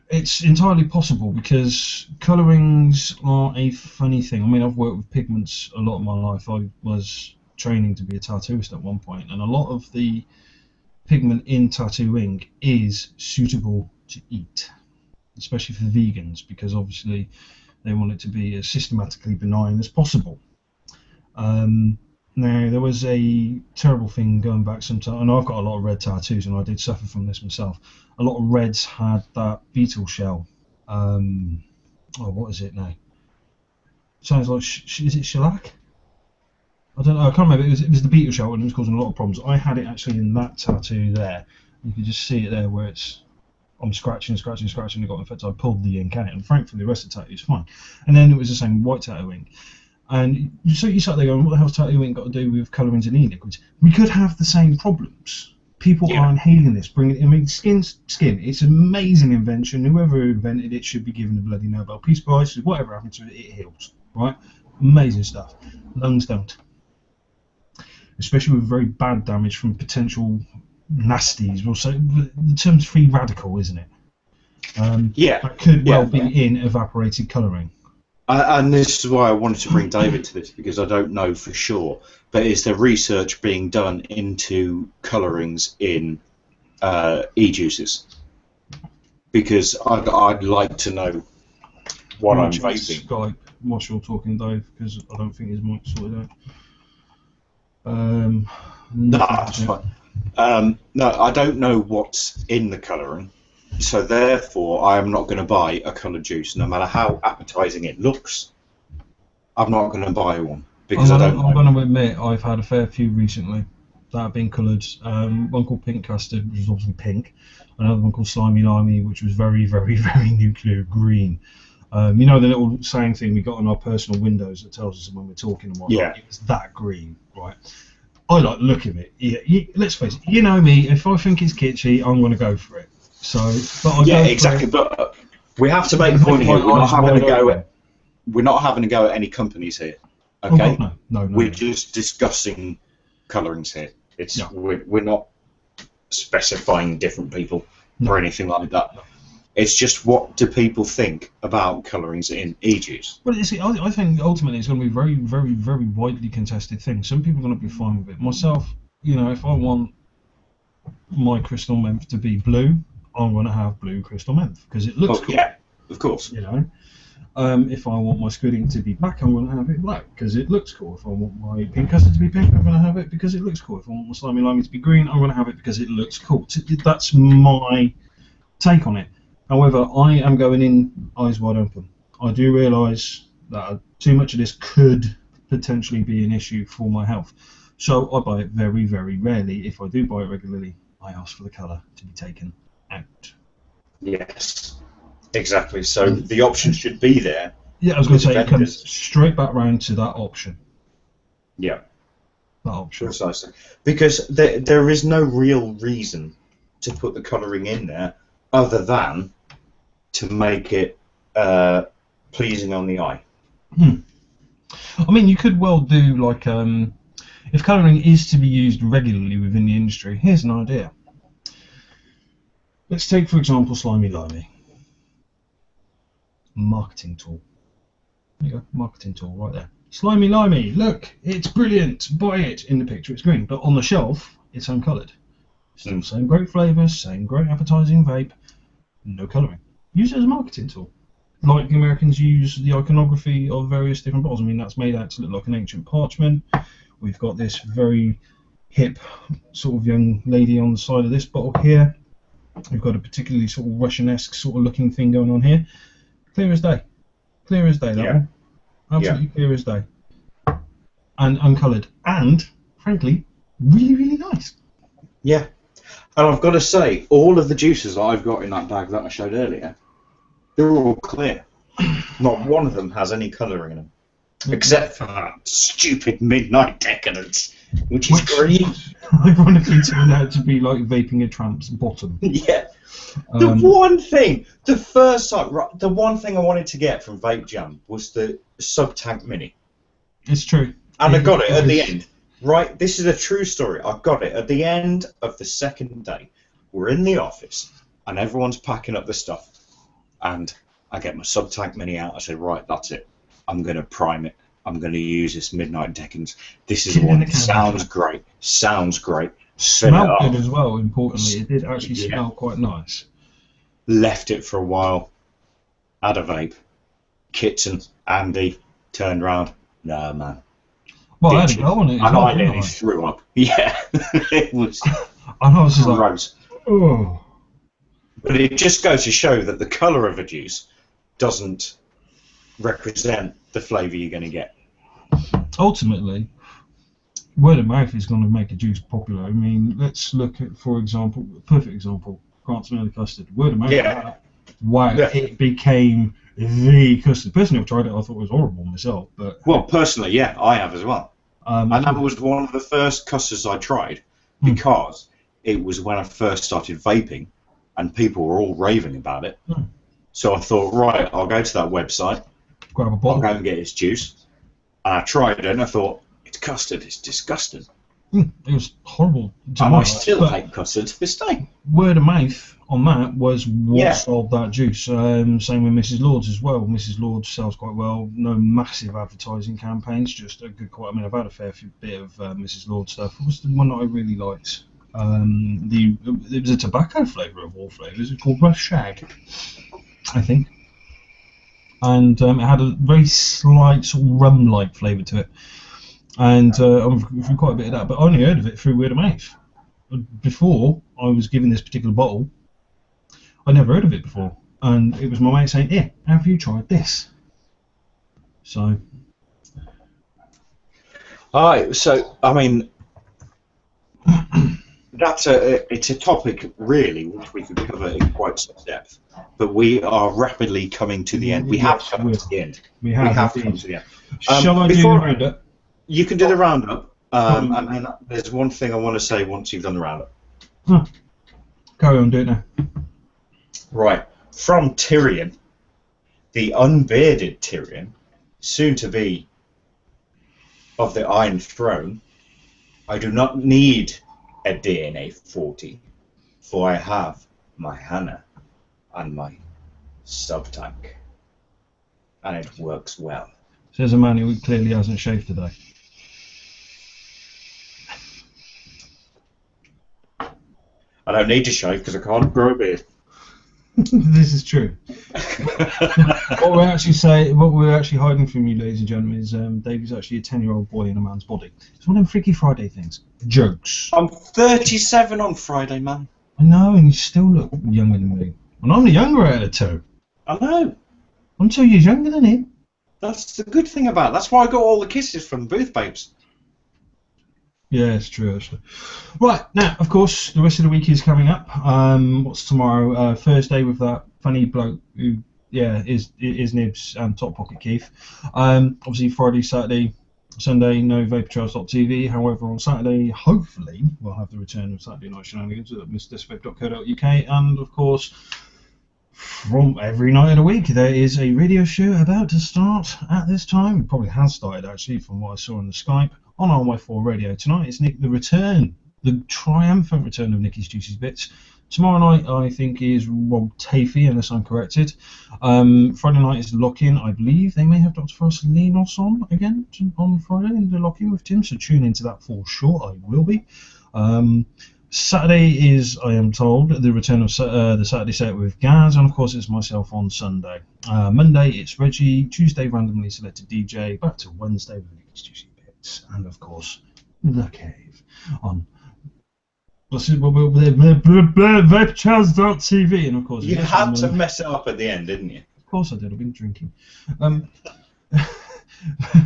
It's entirely possible because colourings are a funny thing. I mean, I've worked with pigments a lot of my life. I was training to be a tattooist at one point, and a lot of the pigment in tattoo ink is suitable to eat, especially for vegans, because obviously they want it to be as systematically benign as possible. Now, there was a terrible thing going back some time, and I've got a lot of red tattoos, and I did suffer from this myself. A lot of reds had that beetle shell. What is it now? Sounds like, is it shellac? I don't know, I can't remember. It was the beetle shell, and it was causing a lot of problems. I had it actually in that tattoo there. You can just see it there where I'm scratching, it got infected. I pulled the ink out, and frankly, the rest of the tattoo is fine. And then it was the same white tattoo ink. And so you sat there going, what the hell's tattoo ink got to do with colourings and e-liquids? We could have the same problems. People are inhaling this, bringing it. I mean, skin. It's an amazing invention. Whoever invented it should be given a bloody Nobel Peace Prize. Whatever happens to it, it heals. Right? Amazing stuff. Lungs don't. Especially with very bad damage from potential nasties. We'll say the term's free radical, isn't it? That could well be in evaporated colouring. And this is why I wanted to bring David to this, because I don't know for sure, but is there research being done into colourings in e-juices? Because I'd like to know what I'm vaping. Skype, whilst you're talking, Dave, because I don't think his mic's sorted out. No, that's fine. No, I don't know what's in the colouring. So therefore, I am not going to buy a coloured juice, no matter how appetising it looks. I'm not going to buy one because I don't know. I'm going to admit I've had a fair few recently that have been coloured. One called Pink Custard, which was obviously pink. Another one called Slimy Limey, which was very, very, very nuclear green. You know the little saying thing we got on our personal windows that tells us when we're talking and whatnot? Yeah. It was that green, right? I like the look of it. Let's face it, you know me, if I think it's kitschy, I'm going to go for it. So, exactly. But we have to make a point here. We're not having a go at any companies here. Okay? Oh, no. We're just discussing colourings here. We're not specifying different people or anything like that. It's just, what do people think about colourings in e-juice? Well, I think ultimately it's going to be a very, very, very widely contested thing. Some people are going to be fine with it. Myself, if I want my crystal meth to be blue, I'm going to have blue crystal meth because it looks cool. Yeah, of course. If I want my squidding to be black, I'm going to have it black because it looks cool. If I want my pink custard to be pink, I'm going to have it because it looks cool. If I want my slimy limey to be green, I'm going to have it because it looks cool. That's my take on it. However, I am going in eyes wide open. I do realise that too much of this could potentially be an issue for my health. So I buy it very, very rarely. If I do buy it regularly, I ask for the colour to be taken out. Yes, exactly. So the option should be there. Yeah, I was going to say it comes straight back round to that option. Yeah. That option. Precisely. Because there is no real reason to put the colouring in there other than to make it pleasing on the eye. I mean, you could well do like, if colouring is to be used regularly within the industry, here's an idea. Let's take, for example, slimy limey. Marketing tool. There you go, marketing tool right there. Slimy limey, look, it's brilliant. Buy it. In the picture, it's green, but on the shelf, it's uncoloured. Still same great flavours, same great appetizing vape, no colouring. Use it as a marketing tool. Like the Americans use the iconography of various different bottles. I mean, that's made out to look like an ancient parchment. We've got this very hip sort of young lady on the side of this bottle here. We've got a particularly sort of Russian-esque sort of looking thing going on here. Clear as day. Clear as day, that one. Absolutely clear as day. And uncoloured. And, frankly, really, really nice. Yeah. And I've got to say, all of the juices that I've got in that bag that I showed earlier, they're all clear. Not one of them has any colouring in them. Except for that stupid Midnight Decadence, which is green. Ironically turned out to be like vaping a tramp's bottom. Yeah. The one thing I wanted to get from Vape Jam was the sub-tank mini. It's true. And I got it at the end. Right, this is a true story. I got it at the end of the second day. We're in the office, and everyone's packing up the stuff. And I get my sub-tank mini out. I say, right, that's it. I'm going to prime it. I'm going to use this Midnight Decadence. This is the one that sounds great. Sounds great. Smelled good as well, importantly. It did actually smell quite nice. Left it for a while. Had a vape. Kitson, Andy, turned round. No, man. Well, I had a go on it. And I nearly threw up. Yeah. It was I was just gross. Like, oh. But it just goes to show that the colour of a juice doesn't represent the flavour you're going to get. Ultimately, word of mouth is going to make a juice popular. I mean, let's look at, for example, perfect example, Grant's Vanilla Custard. Word of mouth. Wow, it became the custard. Personally, I've tried it. I thought it was horrible myself. But well, personally, yeah, I have as well. And that was one of the first custards I tried because it was when I first started vaping, and people were all raving about it. So I thought, right, I'll go to that website, grab a bottle, I'll go and get its juice. And I tried it, and I thought, it's custard. It's disgusting. It was horrible. And I still hate custard to this day. Word of mouth on that was what sold that juice. Same with Mrs. Lord's as well. Mrs. Lord's sells quite well. No massive advertising campaigns, just a good quality. I mean, I've had a fair bit of Mrs. Lord's stuff. What was the one that I really liked? It was a tobacco flavour of all flavours. It's called Rough Shag, I think. And it had a very slight sort of rum-like flavour to it. And I've quite a bit of that, but I only heard of it through word of mouth. Before I was given this particular bottle, I'd never heard of it before, and it was my mate saying, "Yeah, have you tried this?" So, so I mean, it's a topic really which we could cover in quite some depth, but we are rapidly coming to the end. We have come to the end. We have come to the end. Shall I do the roundup? You can do the roundup, and then there's one thing I want to say once you've done the roundup. Carry on, do it now. Right, from Tyrion, the unbearded Tyrion, soon to be of the Iron Throne, I do not need a DNA 40, for I have my Hannah and my sub-tank. And it works well. Says a man who clearly hasn't shaved today. I don't need to shave because I can't grow a beard. This is true. What we're actually hiding from you, ladies and gentlemen, is Dave is actually a 10-year-old boy in a man's body. It's one of them Freaky Friday things. Jokes. I'm 37 on Friday, man. I know, and you still look younger than me. And I'm the younger out of the two. I know. I'm 2 years younger than him. That's the good thing about it. That's why I got all the kisses from the booth babes. Yeah, it's true, actually. Right, now, of course, the rest of the week is coming up. What's tomorrow? Thursday with that funny bloke who, is Nibs and Top Pocket Keith. Obviously, Friday, Saturday, Sunday, no vaportrails.tv. However, on Saturday, hopefully, we'll have the return of Saturday Night Shenanigans at mrdiscvape.co.uk. And, of course, from every night of the week, there is a radio show about to start at this time. It probably has started, actually, from what I saw on the Skype. On RY4 Radio tonight, it's Nick, the triumphant return of Nicky's Juicy Bits. Tomorrow night, I think, is Rob Tafey, unless I'm corrected. Friday night is Lock-In, I believe. They may have Dr. Frostalinos on again on Friday in the Lock-In with Tim, so tune into that for sure. I will be. Saturday is, I am told, the return of the Saturday set with Gaz, and of course it's myself on Sunday. Monday, it's Reggie. Tuesday, randomly selected DJ. Back to Wednesday with Nicky's Juicy Bits. And of course, The Cave on vaportrails.tv. And of course, you had to mess it up at the end, didn't you? Of course I did. I've been drinking.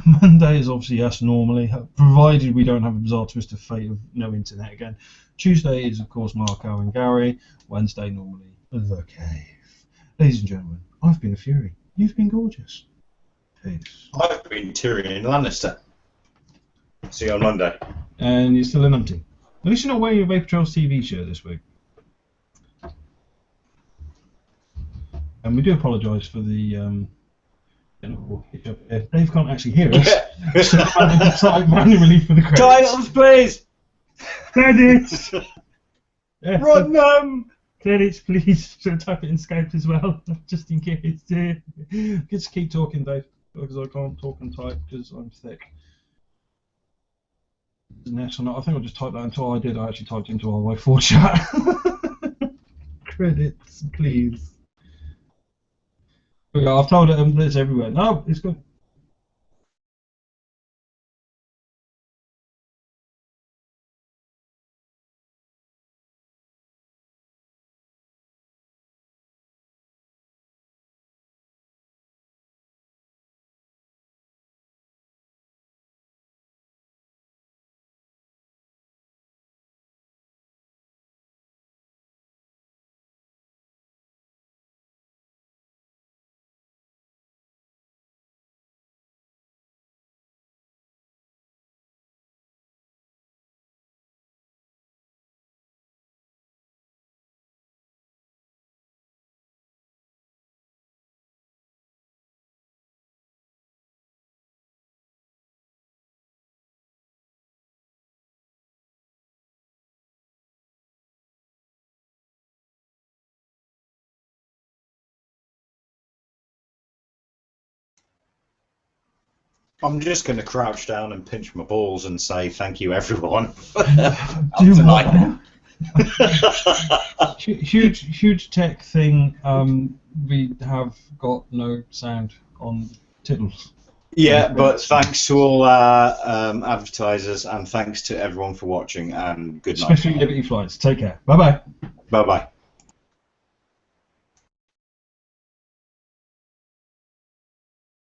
Monday is obviously us normally, provided we don't have a bizarre twist of fate of no internet again. Tuesday is of course Marco and Gary. Wednesday normally The Cave. Ladies and gentlemen, I've been a Fury. You've been gorgeous. Peace. I've been Tyrion Lannister. See you on Monday. And you're still an empty. At least you're not wearing your Vape Trails TV shirt this week. And we do apologise for the Dave can't actually hear us. So it's like manually for the credits. Titles, please! Credits! Run them! Credits, please. Should I type it in Skype as well, just in case. Just keep talking, Dave, because I can't talk and type because I'm thick. Next or not, I think I'll just type that until I did. I actually typed into our Y4 chat. Credits, please. I've told it it's everywhere. No, it's good. I'm just going to crouch down and pinch my balls and say thank you, everyone. Huge tech thing. We have got no sound on Tiddles. Yeah, but thanks to all our advertisers and thanks to everyone for watching and good night. Especially Liberty Flights. Take care. Bye bye. Bye bye.